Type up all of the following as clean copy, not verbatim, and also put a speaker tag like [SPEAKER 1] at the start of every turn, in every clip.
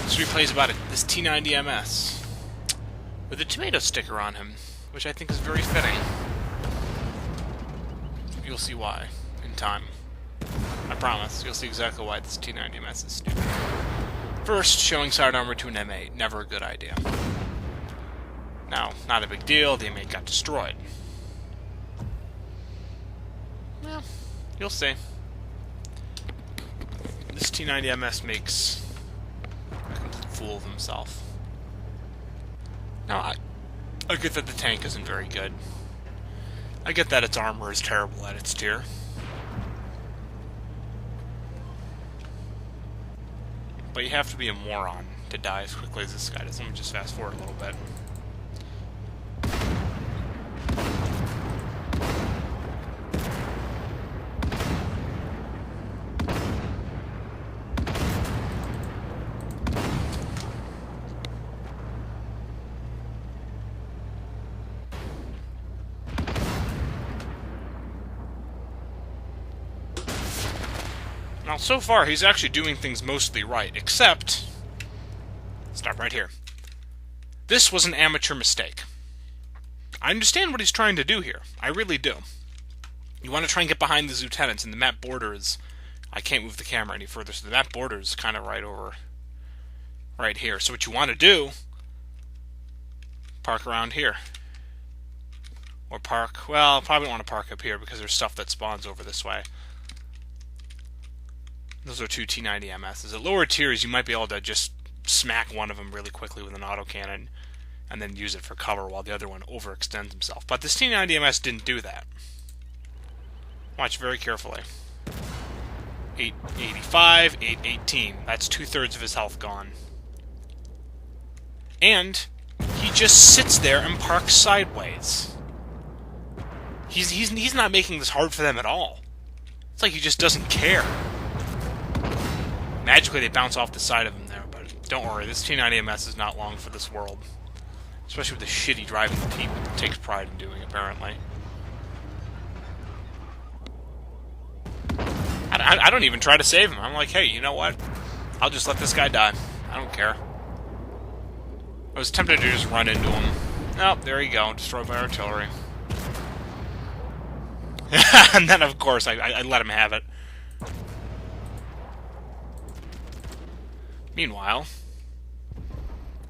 [SPEAKER 1] This replay is about this T90 MS with a tomato sticker on him, which I think is very fitting. You'll see why in time. I promise. You'll see exactly why this T90 MS is stupid. First, showing side armor to an M8. Never a good idea. Now, not a big deal. The M8 got destroyed. Well, you'll see. This T90 MS makes a complete fool of himself. Now, I get that the tank isn't very good. I get that its armor is terrible at its tier. But you have to be a moron to die as quickly as this guy does. Let me just fast forward a little bit. Now, so far, he's actually doing things mostly right, except... Stop right here. This was an amateur mistake. I understand what he's trying to do here. I really do. You want to try and get behind these lieutenants, and the map border is... I can't move the camera any further, so the map border is kind of right over... right here. So what you want to do... park around here. Or park... well, probably want to park up here, because there's stuff that spawns over this way. Those are two T90 MSs. At lower tiers, you might be able to just smack one of them really quickly with an autocannon and then use it for cover while the other one overextends himself. But this T90 MS didn't do that. Watch very carefully. 885, 818. That's 2/3 of his health gone. And he just sits there and parks sideways. He's not making this hard for them at all. It's like he just doesn't care. Magically, they bounce off the side of him there, but don't worry, this T90 MS is not long for this world. Especially with the shitty driving the team takes pride in doing, apparently. I don't even try to save him. I'm like, hey, you know what? I'll just let this guy die. I don't care. I was tempted to just run into him. Oh, there you go, destroyed by artillery. And then, of course, I let him have it. Meanwhile,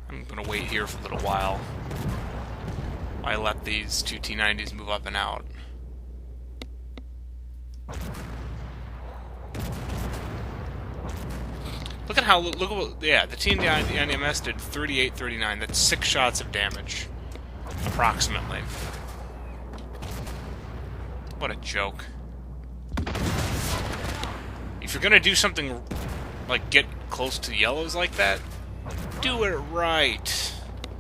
[SPEAKER 1] I'm going to wait here for a little while I let these two T90s move up and out. Look at how, look at what, yeah, the T90 MS did 38, 39. That's 6 shots of damage, approximately. What a joke. If you're going to do something like get close to yellows like that, do it right.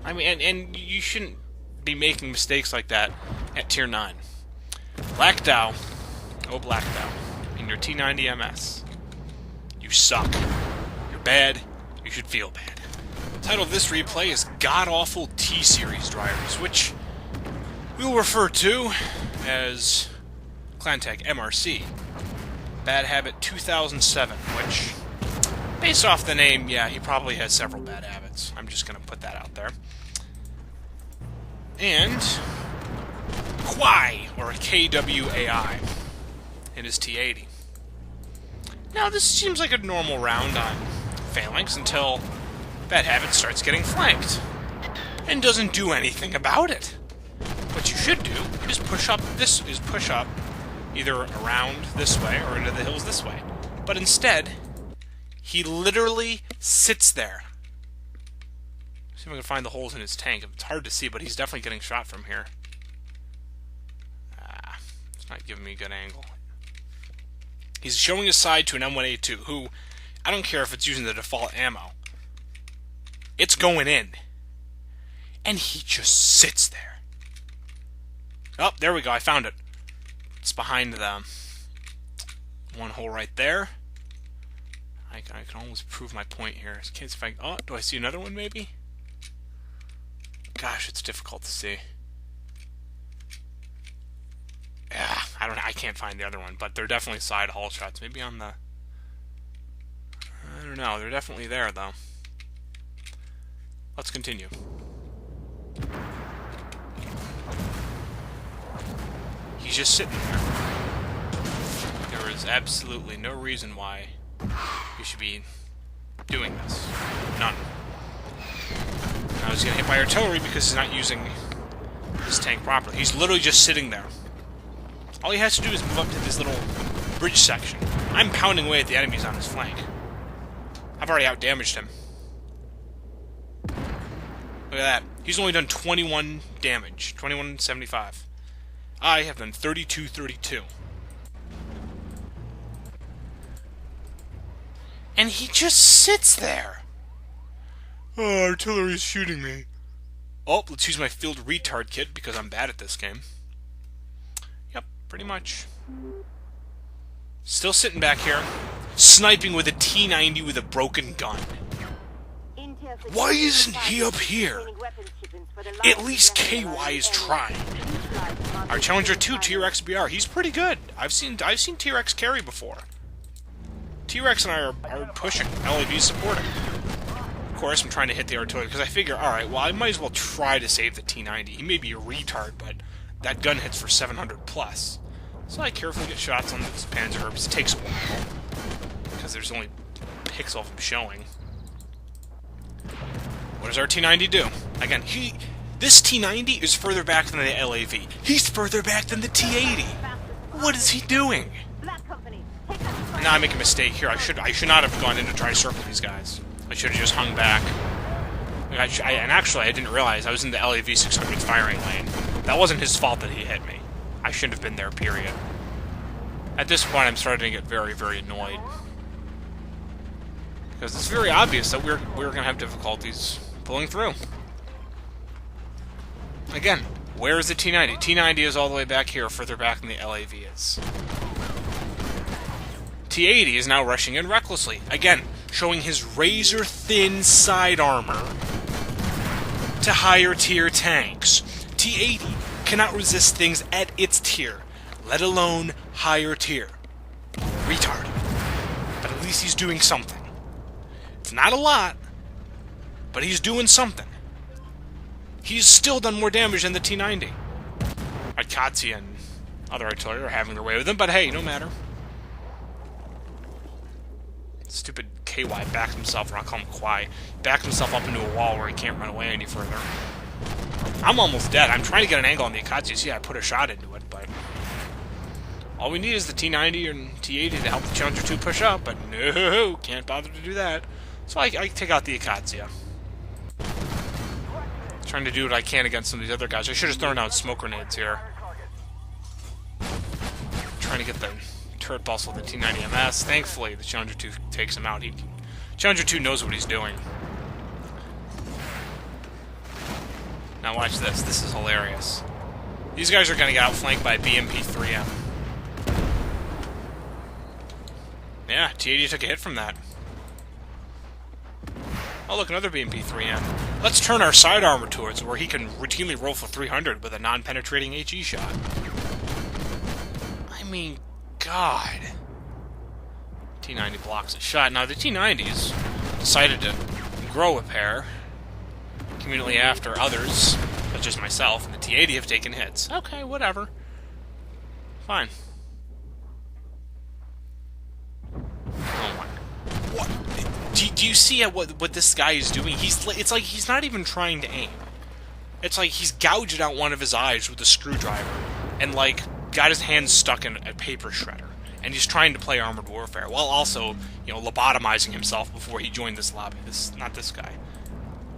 [SPEAKER 1] I mean, and you shouldn't be making mistakes like that at tier 9. Black Dow, oh Black Dow, in your T90 MS. You suck. You're bad. You should feel bad. The title of this replay is God-Awful T-Series Drivers, which we'll refer to as Clan Tag MRC. Bad Habit 2007, which... based off the name, yeah, he probably has several bad habits. I'm just going to put that out there. And Kwai, or KWAI, in his T80. Now, this seems like a normal round on Phalanx until Bad Habit starts getting flanked and doesn't do anything about it. What you should do is push up either around this way or into the hills this way. But instead, he literally sits there. See if I can find the holes in his tank. It's hard to see, but he's definitely getting shot from here. It's not giving me a good angle. He's showing his side to an M1A2, who, I don't care if it's using the default ammo. It's going in. And he just sits there. Oh, there we go, I found it. It's behind the one hole right there. I can almost prove my point here. Can't see if I... oh, do I see another one, maybe? Gosh, it's difficult to see. Yeah, I can't find the other one, but they're definitely side hull shots. Maybe on the... I don't know. They're definitely there, though. Let's continue. He's just sitting there. There is absolutely no reason why you should be doing this. None. Now he's getting hit by artillery because he's not using his tank properly. He's literally just sitting there. All he has to do is move up to this little bridge section. I'm pounding away at the enemies on his flank. I've already outdamaged him. Look at that. He's only done 21 damage. 2175. I have done 3232. And he just sits there. Oh, artillery's shooting me. Oh, let's use my field retard kit because I'm bad at this game. Yep, pretty much. Still sitting back here, sniping with a T-90 with a broken gun. Why isn't he up here? At least KY is trying. Our Challenger 2 T-Rex BR, he's pretty good. I've seen T-Rex carry before. T-Rex and I are pushing. LAV's supporting. Of course, I'm trying to hit the artillery because I figure, alright, well, I might as well try to save the T-90. He may be a retard, but that gun hits for 700 plus. So I carefully get shots on these Panzerherbs. It takes a while because there's only pixel of them showing. What does our T-90 do? Again, this T-90 is further back than the LAV. He's further back than the T-80. What is he doing? Now I make a mistake here. I should not have gone in to try to circle these guys. I should have just hung back. And actually, I didn't realize I was in the LAV 600's firing lane. That wasn't his fault that he hit me. I shouldn't have been there, period. At this point, I'm starting to get very, very annoyed. Because it's very obvious that we're going to have difficulties pulling through. Again, where is the T-90? T-90 is all the way back here, further back than the LAV is. T-80 is now rushing in recklessly. Again, showing his razor-thin side armor to higher-tier tanks. T-80 cannot resist things at its tier, let alone higher tier. Retard. But at least he's doing something. It's not a lot, but he's doing something. He's still done more damage than the T-90. Akatsi and other artillery are having their way with him, but hey, no matter. Stupid KY backed himself, or I'll call him Kwai, backed himself up into a wall where he can't run away any further. I'm almost dead. I'm trying to get an angle on the Akatsi. See, I put a shot into it, but all we need is the T-90 and T-80 to help the Challenger 2 push up, but no, can't bother to do that. So I take out the Akatsi. Trying to do what I can against some of these other guys. I should have thrown out smoke grenades here. Trying to get the turret pulse with the T-90 MS. Thankfully, the Challenger 2 takes him out. Challenger 2 knows what he's doing. Now watch this. This is hilarious. These guys are going to get outflanked by BMP-3M. Yeah, T-80 took a hit from that. Oh, look, another BMP-3M. Let's turn our side armor towards where he can routinely roll for 300 with a non-penetrating HE shot. I mean, God. T-90 blocks a shot. Now, the T-90s decided to grow a pair conveniently after others, such as myself, and the T-80 have taken hits. Okay, whatever. Fine. Oh my... What? Do you see what this guy is doing? It's like he's not even trying to aim. It's like he's gouged out one of his eyes with a screwdriver and, like, got his hand stuck in a paper shredder. And he's trying to play Armored Warfare, while also, you know, lobotomizing himself before he joined this lobby. Not this guy.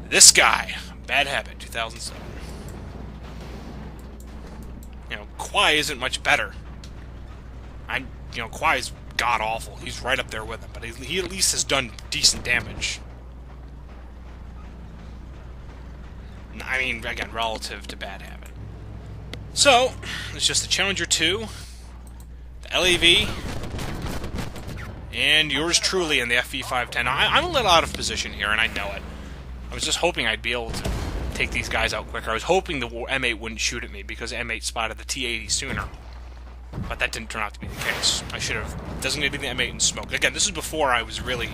[SPEAKER 1] This guy! Bad Habit, 2007. You know, Kwai isn't much better. You know, Kwai's god-awful. He's right up there with him, but he at least has done decent damage. I mean, again, relative to Bad Habit. So, it's just the Challenger 2, the LAV, and yours truly in the FV510. I'm a little out of position here, and I know it. I was just hoping I'd be able to take these guys out quicker. I was hoping the M8 wouldn't shoot at me, because M8 spotted the T-80 sooner. But that didn't turn out to be the case. I should have designated the M8 in smoke. Again, this is before I was really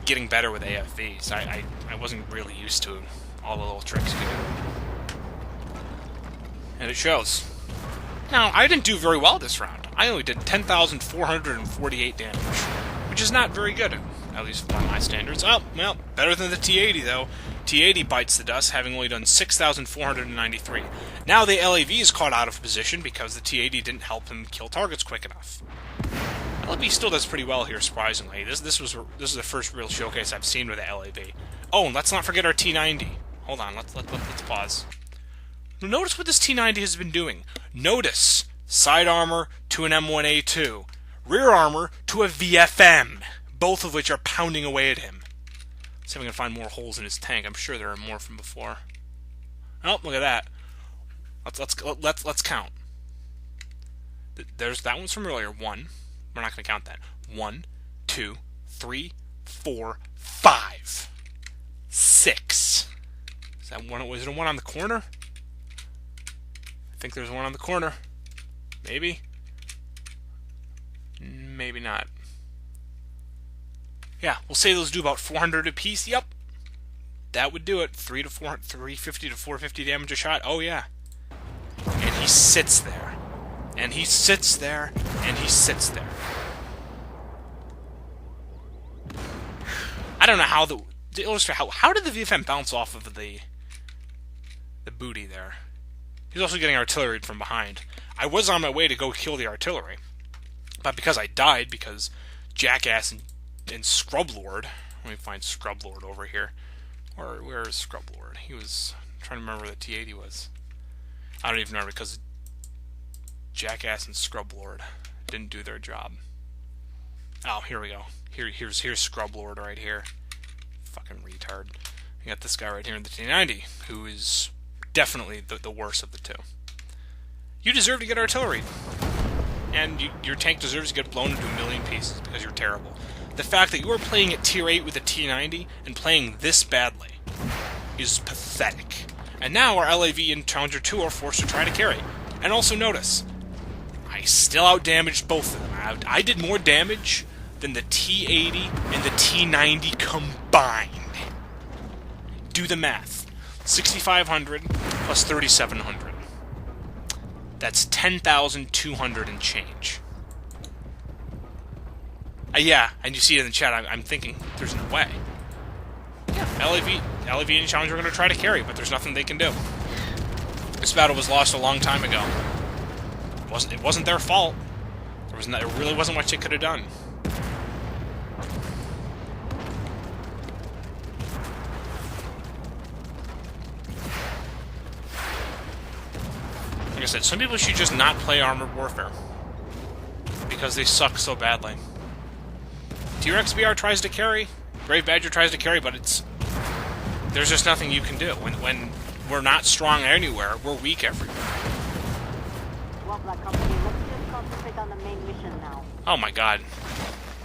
[SPEAKER 1] getting better with AFVs. I wasn't really used to all the little tricks you do. And it shows. Now, I didn't do very well this round. I only did 10,448 damage, which is not very good, at least by my standards. Oh, well, better than the T80, though. T80 bites the dust, having only done 6,493. Now the LAV is caught out of position because the T80 didn't help him kill targets quick enough. LAV still does pretty well here, surprisingly. This is the first real showcase I've seen with the LAV. Oh, and let's not forget our T90. Hold on, let's pause. Notice what this T90 has been doing. Notice side armor to an M1A2, rear armor to a VFM, both of which are pounding away at him. Let's see if we can find more holes in his tank. I'm sure there are more from before. Oh, look at that. Let's count. There's that one's from earlier. 1. We're not going to count that. 1, 2, 3, 4, 5, 6. Is that one? Was there one on the corner? I think there's one on the corner. Maybe. Maybe not. Yeah, we'll say those do about 400 apiece. Yep, that would do it. 350 to 450 damage a shot. Oh yeah. And he sits there, and he sits there, and he sits there. I don't know how to illustrate how did the VFM bounce off of the booty there? He's also getting artillery from behind. I was on my way to go kill the artillery, but because I died, because Jackass and Scrublord. Let me find Scrublord over here. Where is Scrublord? He was I'm trying to remember where the T80 was. I don't even know because Jackass and Scrublord didn't do their job. Oh, here we go. Here's Scrublord right here. Fucking retard. You got this guy right here in the T90, who is definitely the worst of the two. You deserve to get artillery, and your tank deserves to get blown into a million pieces because you're terrible. The fact that you are playing at tier 8 with a T90 and playing this badly is pathetic. And now our LAV and Challenger 2 are forced to try to carry. And also notice, I still outdamaged both of them. I did more damage than the T80 and the T90 combined. Do the math. 6,500 plus 3,700. That's 10,200 and change. Yeah, and you see it in the chat, I'm thinking, there's no way. Yeah, LAV and Challenger are going to try to carry, but there's nothing they can do. This battle was lost a long time ago. It wasn't their fault. There really wasn't much they could have done. Like I said, some people should just not play Armored Warfare because they suck so badly. T-Rex-BR tries to carry, Brave Badger tries to carry, but there's just nothing you can do. When we're not strong anywhere, we're weak everywhere.
[SPEAKER 2] Well, Black Company, let's just concentrate on the main mission now.
[SPEAKER 1] Oh my god.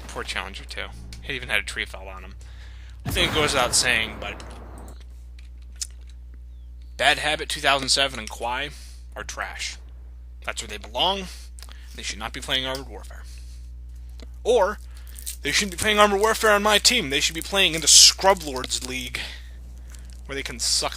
[SPEAKER 1] Poor Challenger 2. He even had a tree fell on him. I think it goes without saying, but Bad Habit 2007 and Kwai are trash. That's where they belong. They should not be playing Armored Warfare. Or they shouldn't be playing Armored Warfare on my team. They should be playing in the Scrublords League, where they can suck